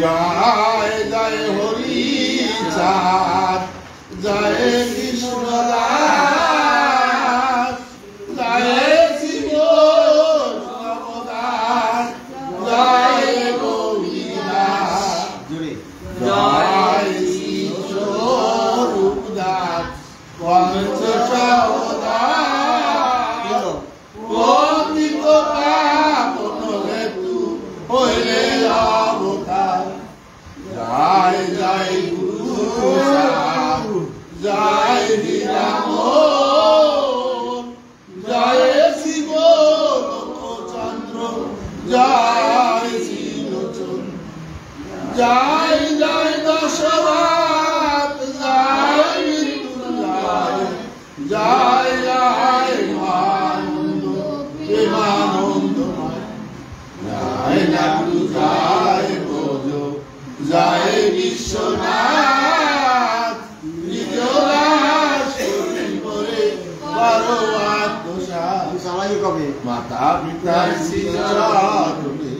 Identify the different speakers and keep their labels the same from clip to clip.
Speaker 1: জয় জয় হরি চাঁদ, জয় কৃষ্ণ দাস, জয় শিব নবদাস, জয় গোবিন্দাস, জয় শিব রূপদাস, পঞ্চ সহদাস, পতিত পাবন হেতু হইলে অবতার। জয় জয় গুরু প্রসাদ, জয় হীরাম, জয় শিব লোকচন্দ্র, জয় শ্রীলোচন, জয় জয় দশরথ, জয় মৃত্যুঞ্জয়, জয় জয় আনন্দ প্রেমানন্দময়, জয় লাড্ডু জয় ভোজ, জয় বিশ্বনাথ, নিজ দাস করে করো আত্মসাৎ। মাতা পিতার শ্রীচরণে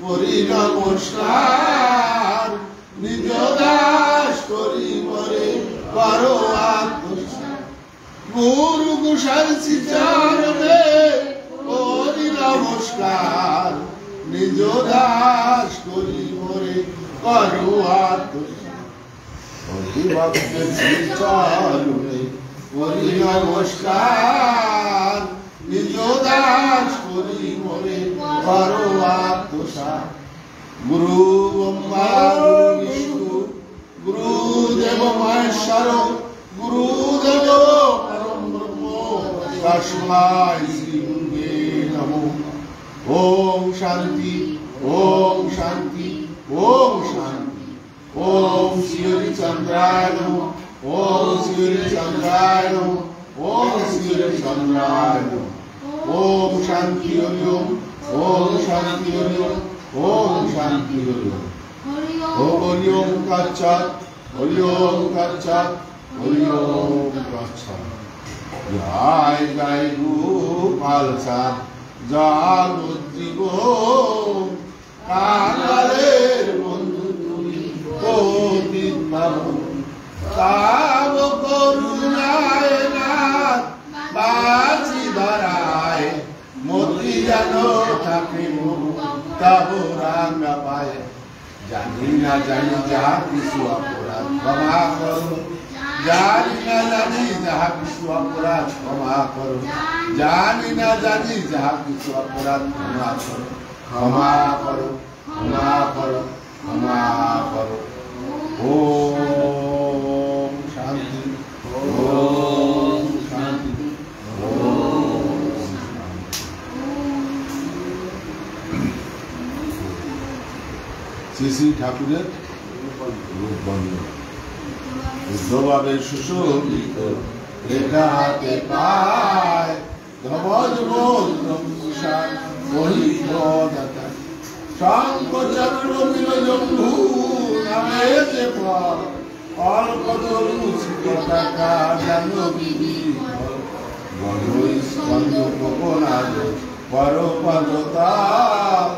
Speaker 1: করি নমস্কার, নিজ দাস করি করে করো আত্মসাৎ। গুরু গোসাই শ্রীচরণে করি নমস্কার, নিজ দাস করি করে করো আত্মসাৎ। ভক্তের শ্রীচরণে করি নমস্কার, নিজ দাস করি করে করো আত্মসাৎ। গুরু ব্রহ্মা গুরু বিষ্ণু গুরুদেব মহেশ্বর, গুরুদেব পরম ব্রহ্ম তস্मै শ্রী গুরুবে নমঃ। ওম শান্তি, ওম শান্তি, ওম শান্তি। ওম শ্রী হরিচন্দ্রায় নমঃ, ওম শ্রী হরিচন্দ্রায় নমঃ, ওম শ্রী হরিচন্দ্রায় নমঃ। ওম শান্তি হরি ওম, ওম শান্তি হরি ওম, ওম শান্তি হরি ওম। হরি ওম তৎসৎ, হরি ওম তৎসৎ, হরি ওম তৎসৎ। জয় জয় গোপাল চাঁদ, জয় উজ্জীব কাঙালের বন্ধু তুমি পতিত পাবন। তাব করুণায় নাথ বাঁচি ধরায়, মতি যেন থাকে তব রাঙ্গা পায়। জানি না জানি যাহা কিছু অপরাধ ক্ষমা করো, জানি না জানি যাহা কিছু অপরাধ ক্ষমা করো, জানি না জানি যাহা কিছু অপরাধ ক্ষমা করো, ক্ষমা করো, ক্ষমা করো, ক্ষমা করো। ওম শান্তি, ওম শান্তি, ওম শ্রী শ্রী ঠাকুরের রূপবন্ধ বুদ্ধভাবে সুশোভিত, রেখা হাতে পায় ধবজ মূষার মহিমদাতা। শঙ্খ চক্র বিরজম্ভু নামে যে ফল, অল্প তরু পতাকা জাহ্নবী বিধল। গণই স্কন্দ গোপনাদ পরপদতাল,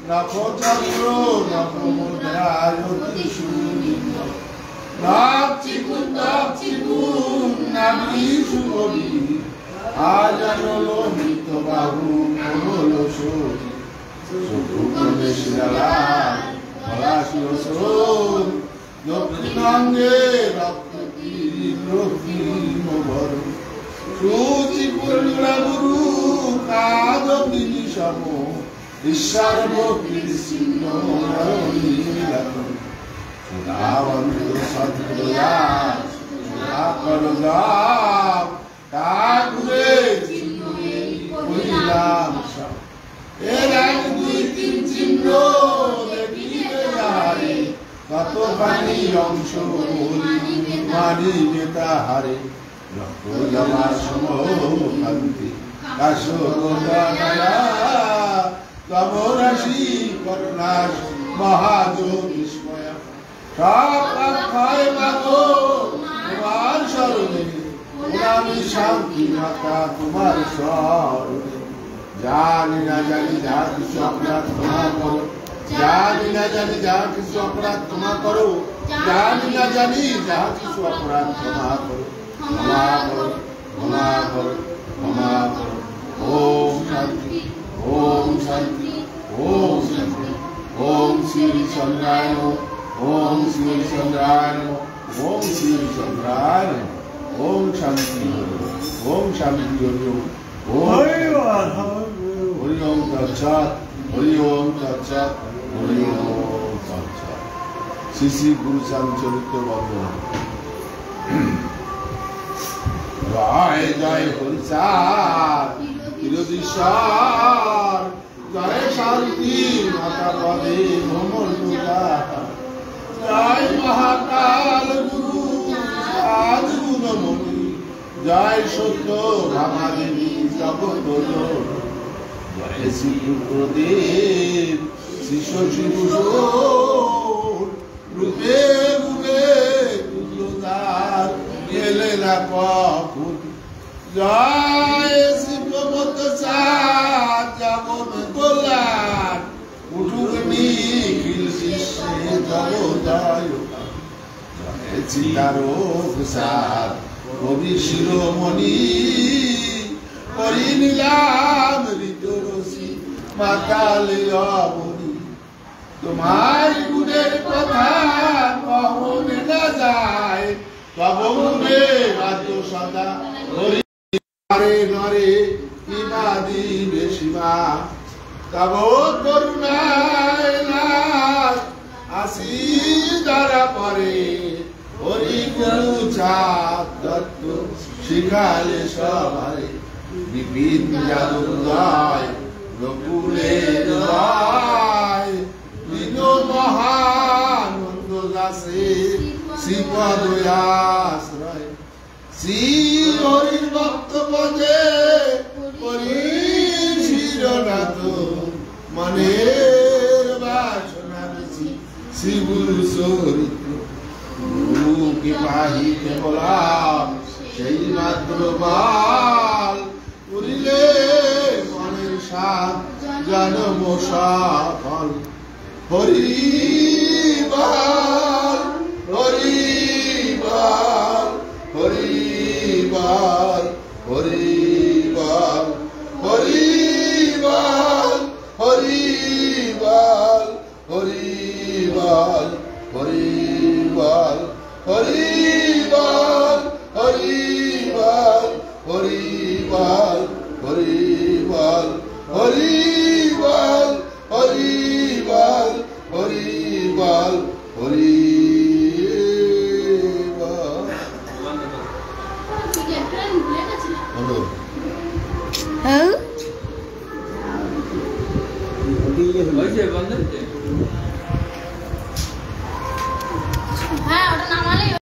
Speaker 1: নখচক্র নখমুদ্রায় অতি সুনির্মল। নাক চিকুন নাক চিকুন নাভি সুগভী, আজানো লোহিত বাহু মনোল সখী। চক্ষুকোণে শিরালাল পলাশীয় শোণ, দক্ষিণাঙ্গে রক্ততীর রক্তিম বরণ। সুচিপুরা গুরু কাদম্বিনী সম, ঈশ্বর ভক্তির চিহ্ন নীলাচল। সুধাবন্ত সদ্দয়াল সুধা কর দাম, ঠাকুরের চিহ্ন করিলাম সব। এর এক দুই তিন চিহ্ন দেখিবে যাহারে, তত পানি অংশ মানিবে তাহারে। রক্ত জমা সমকান্তি কাশোদয়া, তব রাশি করুণাস মহাযোগীষ্ময়া। সব ক্ষয় মাগো তোমার স্মরণে, আমি শান্তি মাতা তোমার স্মরণে। জানি না জানি যা কিছু অপরাধ ক্ষমা করো, জানি না জানি যাহা কিছু অপরাধ ক্ষমা করো, জানি না জানি যাহা কিছু অপরাধ ক্ষমা করো, ক্ষমা করো, ক্ষমা করো, ক্ষমা করো। ওম শান্তি, ওম শান্তি, ওম শান্তি। ওম শ্রী চন্দ্রায় নমঃ, ওম শ্রী চন্দ্রায় নমঃ, ওম শ্রী চন্দ্রায় নমঃ। ওম শান্তি, ওম শান্তি। হরি ওম, হরি ওম তৎসৎ, হরি ওম তৎসৎ, হরি ওম তৎসৎ। শ্রী শ্রী গুরু চরিত্র বন্দনা। জয় জয় হরিচাঁদ বিরোধীশ্বর, জয় শান্তি মাতা পদে ভ্রমণ দুর্গা, জয় মহাকাল গুরু আজ গুণমণি, জয় সত্য ভামা দেবী জগৎ, জয় শ্রী গুরুদেব শ্রী শশী ভূষণ, রূপে রূপে তুল্যদার গেলে না কখন, জয় শ্রী প্রমোদ চাঁদ যেমন কল্যাণ, উঠুক নিখিল শিষ্যে জগদয়, জয় চিতারোগ সার কবি শিরোমণি, করি নিলাম হৃদরসি মাতালে অবনি, তোমার গুণের কথা কখনো না যায়, কবনে বাদ্য সদা হরি নরে নরে কিবা দিবে শিবা, তব করুণায় নাথ আসি ধরা পরে, হরি গুরু চাঁদ দত্ত শিখালে সবাই, বিপিন যাদুদয় রকুলের রায়, দিন মহানন্দ দাসে শ্রীপদয়াশ্রয়, শ্রী হরির ভক্ত পদে করি শিরনাথ, মনের বাসনা বেশি শ্রী গুরু চরিত্র, গুরুকে পাহিতে বলাম সেই মাত্র বাল, করিলে মনের সাথ জন্ম সফল, হরি বল, হরি বল, হরি বল, হরি বল, হরি বল, হরি বল, হরি বল, হরি বল, হরি বল, হরি বল, হরি বল, হরি বল, হরি বল, হরি বল, হরি বল, হরি বল।
Speaker 2: হ্যাঁ